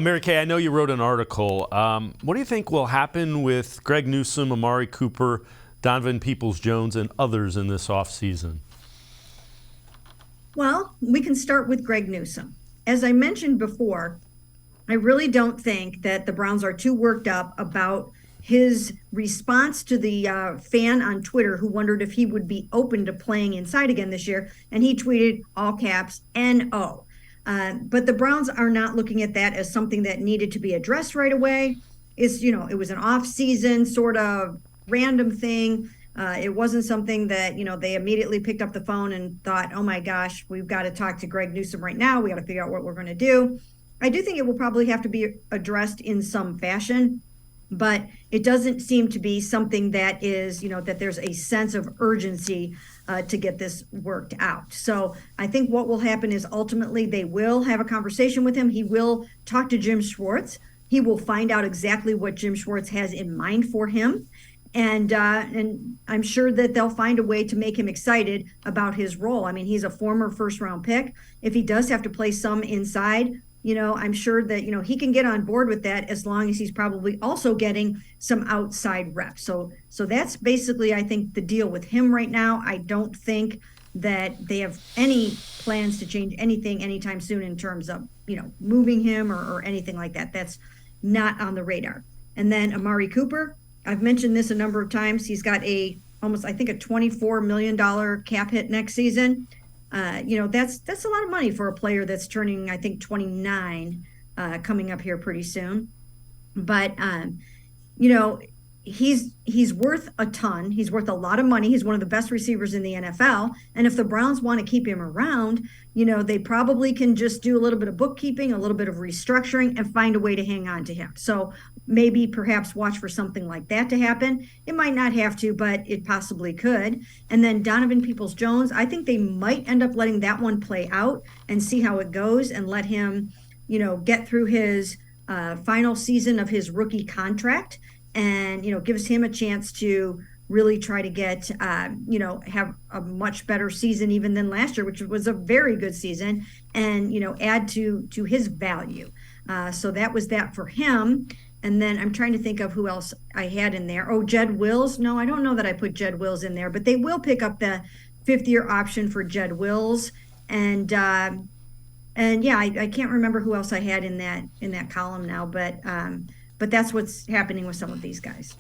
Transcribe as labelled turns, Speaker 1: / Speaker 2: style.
Speaker 1: Mary Kay, I know you wrote an article. What do you think will happen with Greg Newsome, Amari Cooper, Donovan Peoples-Jones, and others in this offseason?
Speaker 2: Well, we can start with Greg Newsome. As I mentioned before, I really don't think that the Browns are too worked up about his response to the fan on Twitter who wondered if he would be open to playing inside again this year. And he tweeted all caps NO. But the Browns are not looking at that as something that needed to be addressed right away. It was an off-season sort of random thing. It wasn't something that, they immediately picked up the phone and thought, oh my gosh, we've got to talk to Greg Newsome right now. We got to figure out what we're going to do. I do think it will probably have to be addressed in some fashion, but it doesn't seem to be something that is, that there's a sense of urgency to get this worked out. So I think what will happen is ultimately they will have a conversation with him. He will talk to Jim Schwartz. He will find out exactly what Jim Schwartz has in mind for him. And I'm sure that they'll find a way to make him excited about his role. I mean, he's a former first-round pick. If he does have to play some inside, I'm sure that, he can get on board with that as long as he's probably also getting some outside reps. So that's basically, I think, the deal with him right now. I don't think that they have any plans to change anything anytime soon in terms of, moving him or anything like that. That's not on the radar. And then Amari Cooper, I've mentioned this a number of times. He's got almost, I think, a $24 million cap hit next season. That's a lot of money for a player that's turning, I think, 29 coming up here pretty soon. But, he's worth a ton. He's worth a lot of money. He's one of the best receivers in the NFL. And if the Browns want to keep him around, they probably can just do a little bit of bookkeeping, a little bit of restructuring, and find a way to hang on to him. So maybe perhaps watch for something like that to happen. It might not have to, but it possibly could. And then Donovan Peoples-Jones, I think they might end up letting that one play out and see how it goes and let him, get through his final season of his rookie contract. And, gives him a chance to really try to get, have a much better season even than last year, which was a very good season, and, add to his value. So that was that for him. And then I'm trying to think of who else I had in there. Oh, Jed Wills. No, I don't know that I put Jed Wills in there, but they will pick up the 5th-year option for Jed Wills. And yeah, I can't remember who else I had in that column now, but that's what's happening with some of these guys.